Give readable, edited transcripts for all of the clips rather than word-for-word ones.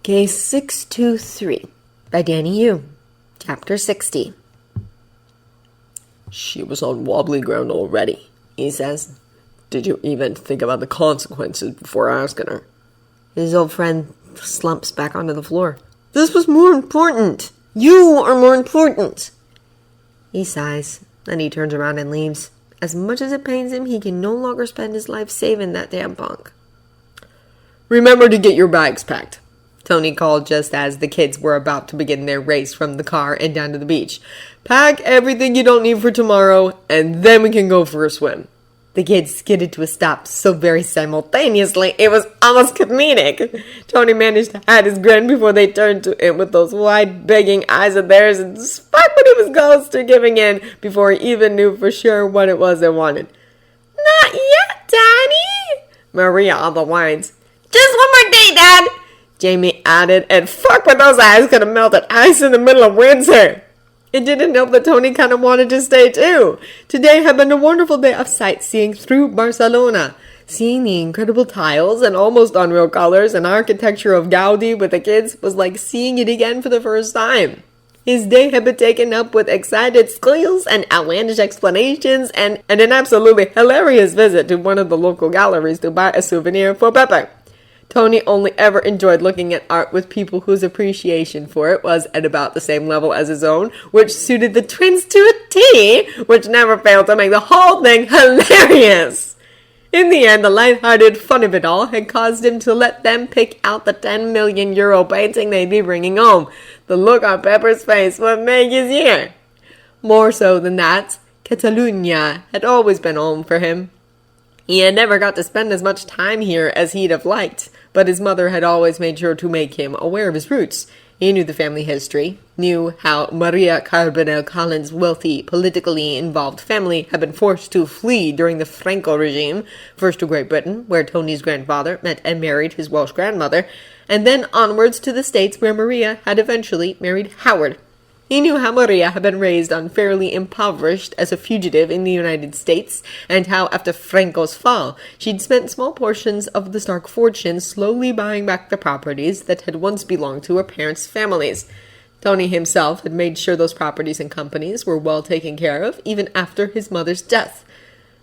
Case 623 by Danny Yu. Chapter 60. She was on wobbly ground already, he says. Did you even think about the consequences before asking her? His old friend slumps back onto the floor. This was more important. You are more important. He sighs, then he turns around and leaves. As much as it pains him, he can no longer spend his life saving that damn punk. Remember to get your bags packed, Tony called just as the kids were about to begin their race from the car and down to the beach. Pack everything you don't need for tomorrow, and then we can go for a swim. The kids skidded to a stop so very simultaneously, it was almost comedic. Tony managed to hide his grin before they turned to him with those wide, begging eyes of theirs, and despite what he was close to giving in before he even knew for sure what it was they wanted. Not yet, Daddy, Maria on the whines. Just one more day, Dad, Jamie added, and fuck with those eyes could have melted ice in the middle of winter. It didn't help that Tony kind of wanted to stay too. Today had been a wonderful day of sightseeing through Barcelona. Seeing the incredible tiles and almost unreal colors and architecture of Gaudi with the kids was like seeing it again for the first time. His day had been taken up with excited squeals and outlandish explanations and an absolutely hilarious visit to one of the local galleries to buy a souvenir for Pepe. Tony only ever enjoyed looking at art with people whose appreciation for it was at about the same level as his own, which suited the twins to a T, which never failed to make the whole thing hilarious. In the end, the light-hearted fun of it all had caused him to let them pick out the 10 million euro painting they'd be bringing home. The look on Pepper's face would make his year. More so than that, Catalunya had always been home for him. He had never got to spend as much time here as he'd have liked, but his mother had always made sure to make him aware of his roots. He knew the family history, knew how Maria Carbonell Collins' wealthy, politically involved family had been forced to flee during the Franco regime, first to Great Britain, where Tony's grandfather met and married his Welsh grandmother, and then onwards to the States where Maria had eventually married Howard. He knew how Maria had been raised unfairly impoverished as a fugitive in the United States, and how after Franco's fall, she'd spent small portions of the Stark fortune slowly buying back the properties that had once belonged to her parents' families. Tony himself had made sure those properties and companies were well taken care of, even after his mother's death.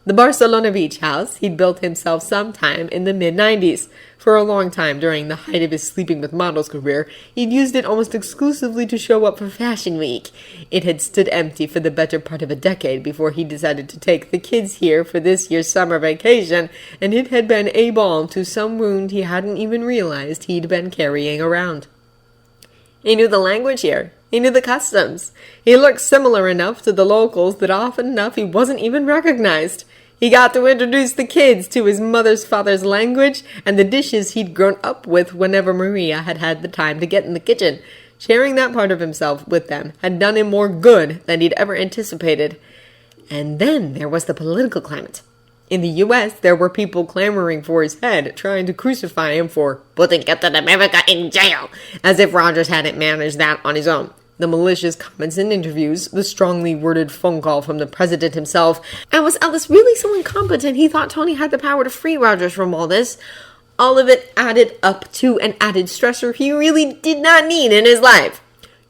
The Barcelona beach house he'd built himself sometime in the mid-90s. For a long time during the height of his Sleeping with Models career, he'd used it almost exclusively to show up for Fashion Week. It had stood empty for the better part of a decade before he decided to take the kids here for this year's summer vacation, and it had been a balm to some wound he hadn't even realized he'd been carrying around. He knew the language here. He knew the customs. He looked similar enough to the locals that often enough he wasn't even recognized. He got to introduce the kids to his mother's father's language and the dishes he'd grown up with whenever Maria had had the time to get in the kitchen. Sharing that part of himself with them had done him more good than he'd ever anticipated. And then there was the political climate. In the U.S., there were people clamoring for his head, trying to crucify him for putting Captain America in jail, as if Rogers hadn't managed that on his own. The malicious comments in interviews, the strongly worded phone call from the president himself, and was Ellis really so incompetent he thought Tony had the power to free Rogers from all this? All of it added up to an added stressor he really did not need in his life.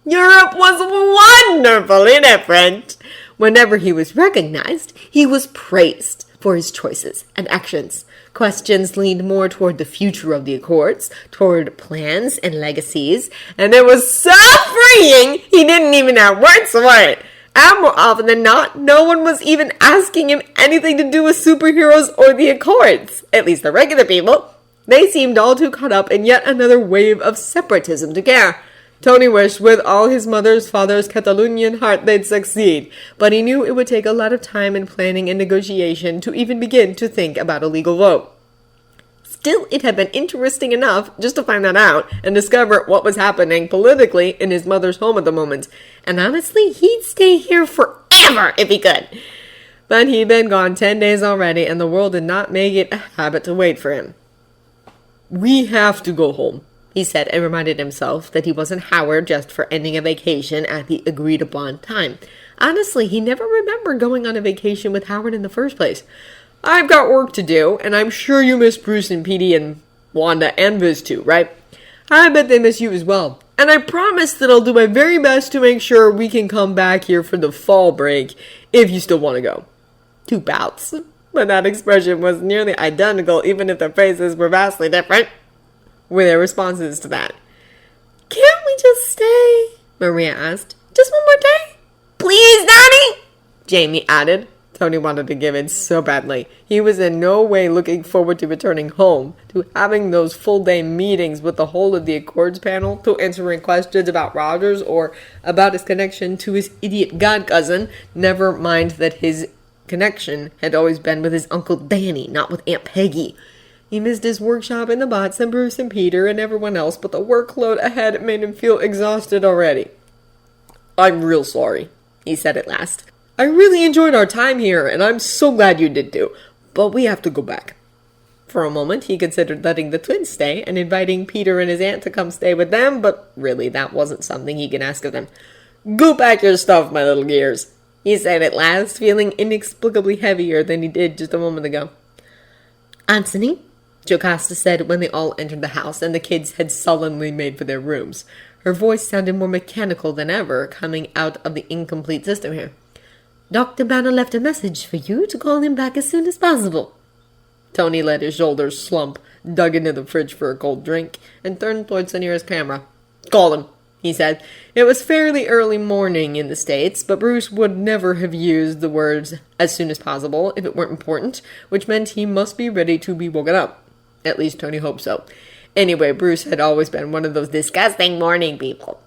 Europe was wonderfully different. Whenever he was recognized, he was praised for his choices and actions. Questions leaned more toward the future of the Accords, toward plans and legacies, and it was so freeing he didn't even have words for it. And more often than not, no one was even asking him anything to do with superheroes or the Accords, at least the regular people. They seemed all too caught up in yet another wave of separatism to care. Tony wished with all his mother's father's Catalonian heart they'd succeed, but he knew it would take a lot of time and planning and negotiation to even begin to think about a legal vote. Still, it had been interesting enough just to find that out and discover what was happening politically in his mother's home at the moment. And honestly, he'd stay here forever if he could. But he'd been gone 10 days already, and the world did not make it a habit to wait for him. We have to go home, he said, and reminded himself that he wasn't Howard just for ending a vacation at the agreed-upon time. Honestly, he never remembered going on a vacation with Howard in the first place. I've got work to do, and I'm sure you miss Bruce and Petey and Wanda and Viz too, right? I bet they miss you as well. And I promise that I'll do my very best to make sure we can come back here for the fall break if you still want to go. 2 pouts. But that expression was nearly identical, even if their faces were vastly different, were their responses to that. Can't we just stay? Maria asked. Just one more day? Please, Daddy? Jamie added. Tony wanted to give in so badly. He was in no way looking forward to returning home, to having those full-day meetings with the whole of the Accords panel, to answering questions about Rogers or about his connection to his idiot god-cousin, never mind that his connection had always been with his Uncle Danny, not with Aunt Peggy. He missed his workshop and the bots and Bruce and Peter and everyone else, but the workload ahead made him feel exhausted already. "I'm real sorry," he said at last. "I really enjoyed our time here, and I'm so glad you did too, but we have to go back." For a moment, he considered letting the twins stay and inviting Peter and his aunt to come stay with them, but really, that wasn't something he could ask of them. "Go pack your stuff, my little gears," he said at last, feeling inexplicably heavier than he did just a moment ago. "Anthony," Jocasta said when they all entered the house and the kids had sullenly made for their rooms. Her voice sounded more mechanical than ever, coming out of the incomplete system here. "Dr. Banner left a message for you to call him back as soon as possible." Tony let his shoulders slump, dug into the fridge for a cold drink, and turned towards the nearest camera. "Call him," he said. It was fairly early morning in the States, but Bruce would never have used the words "as soon as possible" if it weren't important, which meant he must be ready to be woken up. At least Tony hoped so. Anyway, Bruce had always been one of those disgusting morning people.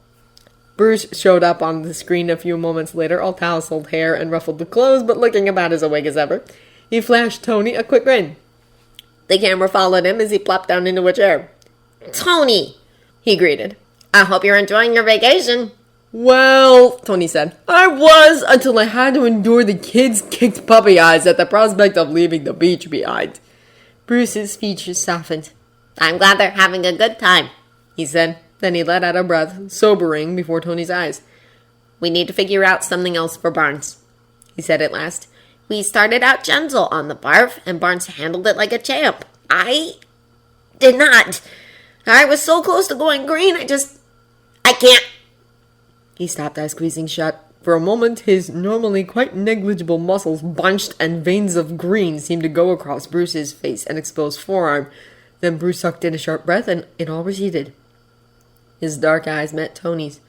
Bruce showed up on the screen a few moments later, all tousled hair and ruffled clothes, but looking about as awake as ever. He flashed Tony a quick grin. The camera followed him as he plopped down into a chair. "Tony," he greeted. "I hope you're enjoying your vacation." "Well," Tony said, "I was until I had to endure the kids' kicked puppy eyes at the prospect of leaving the beach behind." Bruce's features softened. "I'm glad they're having a good time," he said. Then he let out a breath, sobering before Tony's eyes. "We need to figure out something else for Barnes," he said at last. "We started out gentle on the barf, and Barnes handled it like a champ. I did not. I was so close to going green, I can't." He stopped eyes squeezing shut. For a moment, his normally quite negligible muscles bunched and veins of green seemed to go across Bruce's face and exposed forearm. Then Bruce sucked in a sharp breath, and it all receded. His dark eyes met Tony's.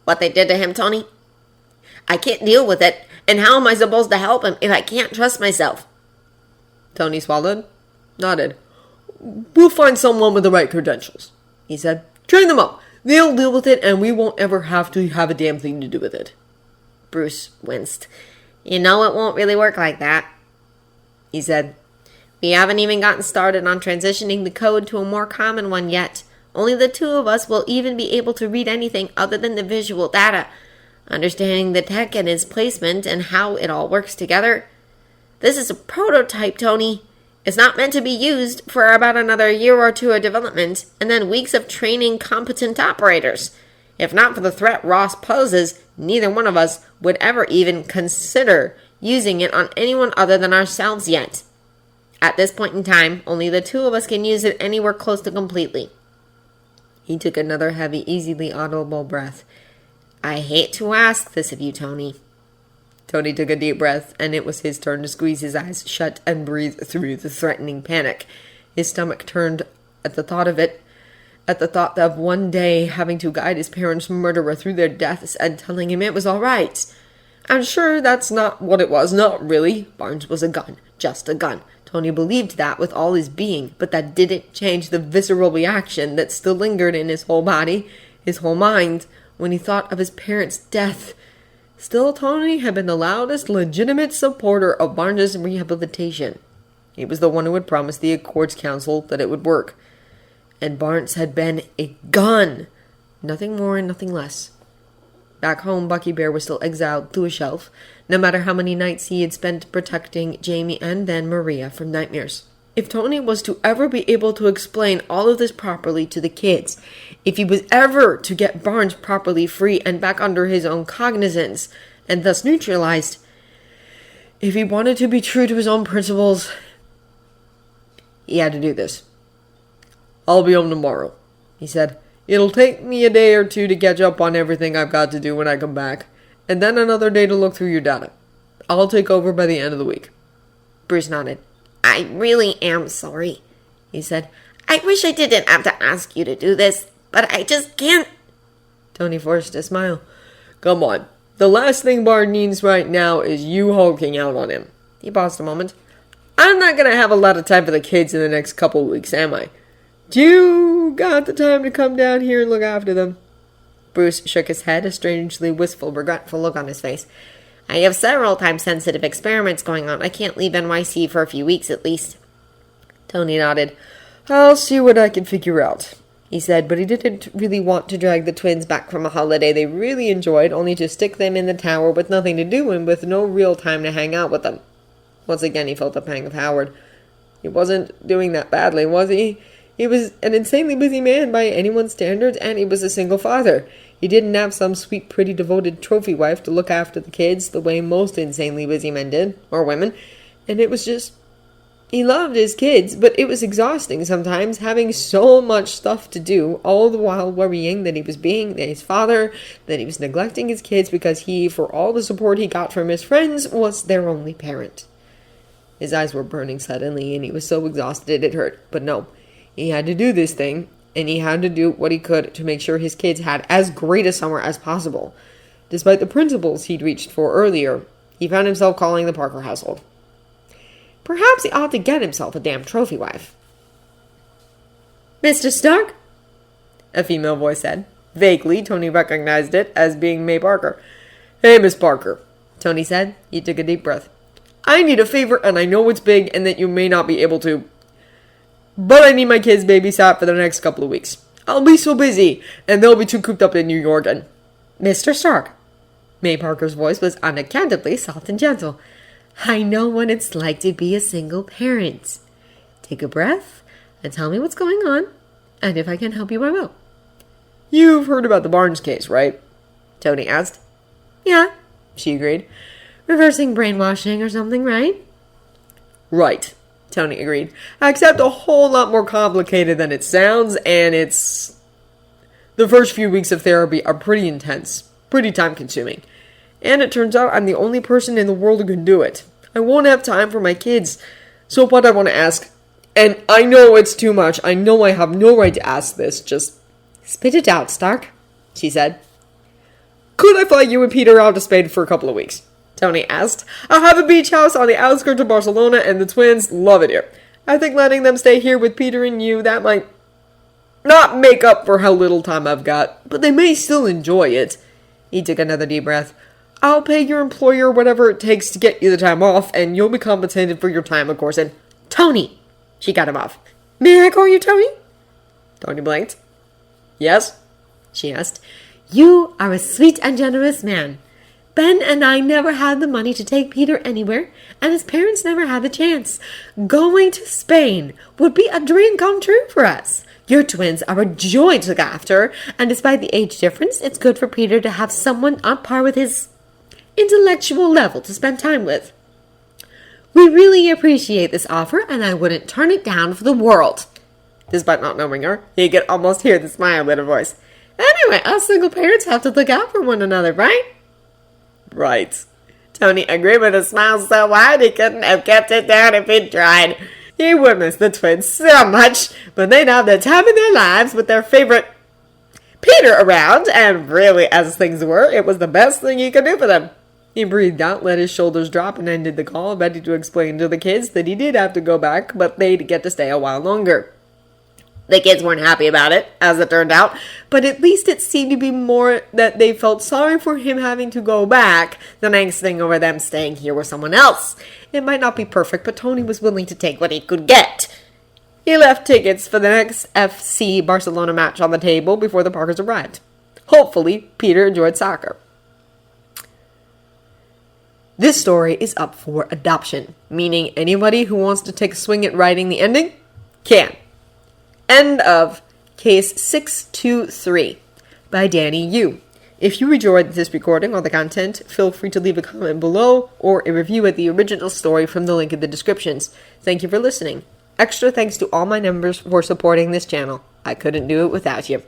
"What they did to him, Tony? I can't deal with it, and how am I supposed to help him if I can't trust myself?" Tony swallowed, nodded. "We'll find someone with the right credentials," he said. "Train them up. They'll deal with it, and we won't ever have to have a damn thing to do with it." Bruce winced. "You know it won't really work like that," he said. "We haven't even gotten started on transitioning the code to a more common one yet. Only the two of us will even be able to read anything other than the visual data. Understanding the tech and its placement and how it all works together. This is a prototype, Tony. It's not meant to be used for about another year or two of development, and then weeks of training competent operators. If not for the threat Ross poses, neither one of us would ever even consider using it on anyone other than ourselves yet. At this point in time, only the two of us can use it anywhere close to completely." He took another heavy, easily audible breath. "I hate to ask this of you, Tony." Tony took a deep breath, and it was his turn to squeeze his eyes shut and breathe through the threatening panic. His stomach turned at the thought of it, at the thought of one day having to guide his parents' murderer through their deaths and telling him it was all right. And sure, that's not what it was, not really. Barnes was a gun, just a gun. Tony believed that with all his being, but that didn't change the visceral reaction that still lingered in his whole body, his whole mind, when he thought of his parents' death. Still, Tony had been the loudest legitimate supporter of Barnes' rehabilitation. He was the one who had promised the Accords Council that it would work. And Barnes had been a gun. Nothing more and nothing less. Back home, Bucky Bear was still exiled to a shelf, no matter how many nights he had spent protecting Jamie and then Maria from nightmares. If Tony was to ever be able to explain all of this properly to the kids, if he was ever to get Barnes properly free and back under his own cognizance, and thus neutralized, if he wanted to be true to his own principles, he had to do this. "I'll be home tomorrow," he said. It'll take me a day or two to catch up on everything I've got to do when I come back, and then another day to look through your data. I'll take over by the end of the week." Bruce nodded. "I really am sorry," he said. "I wish I didn't have to ask you to do this, but I just can't." Tony forced a smile. "Come on. The last thing Bart needs right now is you hulking out on him." He paused a moment. "I'm not going to have a lot of time for the kids in the next couple weeks, am I? Do you got the time to come down here and look after them?" Bruce shook his head, a strangely wistful, regretful look on his face. "I have several time-sensitive experiments going on. I can't leave NYC for a few weeks at least." Tony nodded. "I'll see what I can figure out," he said, but he didn't really want to drag the twins back from a holiday they really enjoyed, only to stick them in the tower with nothing to do and with no real time to hang out with them. Once again, he felt the pang of Howard. He wasn't doing that badly, was he? He was an insanely busy man by anyone's standards, and he was a single father. He didn't have some sweet, pretty, devoted trophy wife to look after the kids the way most insanely busy men did, or women, and it was just... He loved his kids, but it was exhausting sometimes, having so much stuff to do, all the while worrying that he was being his father, that he was neglecting his kids because he, for all the support he got from his friends, was their only parent. His eyes were burning suddenly, and he was so exhausted it hurt, but no. He had to do this thing, and he had to do what he could to make sure his kids had as great a summer as possible. Despite the principles he'd reached for earlier, he found himself calling the Parker household. Perhaps he ought to get himself a damn trophy wife. "Mr. Stark?" a female voice said. Vaguely, Tony recognized it as being May Parker. "Hey, Miss Parker," Tony said. He took a deep breath. "I need a favor, and I know it's big and that you may not be able to, but I need my kids babysat for the next couple of weeks. I'll be so busy, and they'll be too cooped up in New York, and..." "Mr. Stark." May Parker's voice was unaccountably soft and gentle. "I know what it's like to be a single parent. Take a breath and tell me what's going on, and if I can help you, I will." "You've heard about the Barnes case, right?" Tony asked. "Yeah," she agreed. "Reversing brainwashing or something, right?" "Right," Tony agreed. "Except a whole lot more complicated than it sounds, and it's... The first few weeks of therapy are pretty intense, pretty time-consuming. And it turns out I'm the only person in the world who can do it. I won't have time for my kids. So what I want to ask, and I know it's too much, I know I have no right to ask this, just..." "Spit it out, Stark," she said. "Could I fly you and Peter out to Spain for a couple of weeks?" Tony asked. "I have a beach house on the outskirts of Barcelona, and the twins love it here. I think letting them stay here with Peter and you, that might not make up for how little time I've got, but they may still enjoy it." He took another deep breath. "I'll pay your employer whatever it takes to get you the time off, and you'll be compensated for your time, of course, and..." "Tony!" She cut him off. "May I call you Tony?" Tony blinked. "Yes?" she asked. "You are a sweet and generous man. Ben and I never had the money to take Peter anywhere, and his parents never had the chance. Going to Spain would be a dream come true for us. Your twins are a joy to look after, and despite the age difference, it's good for Peter to have someone on par with his intellectual level to spend time with. We really appreciate this offer, and I wouldn't turn it down for the world." Despite not knowing her, he could almost hear the smile in her voice. "Anyway, us single parents have to look out for one another, right?" "Right." Tony agreed with a smile so wide he couldn't have kept it down if he'd tried. He would miss the twins so much, but they'd have the time of their lives with their favorite Peter around, and really, as things were, it was the best thing he could do for them. He breathed out, let his shoulders drop, and ended the call, ready to explain to the kids that he did have to go back, but they'd get to stay a while longer. The kids weren't happy about it, as it turned out, but at least it seemed to be more that they felt sorry for him having to go back than angsting over them staying here with someone else. It might not be perfect, but Tony was willing to take what he could get. He left tickets for the next FC Barcelona match on the table before the Parkers arrived. Hopefully, Peter enjoyed soccer. This story is up for adoption, meaning anybody who wants to take a swing at writing the ending can. End of Case 623 by Danny Yu. If you enjoyed this recording or the content, feel free to leave a comment below or a review at the original story from the link in the descriptions. Thank you for listening. Extra thanks to all my members for supporting this channel. I couldn't do it without you.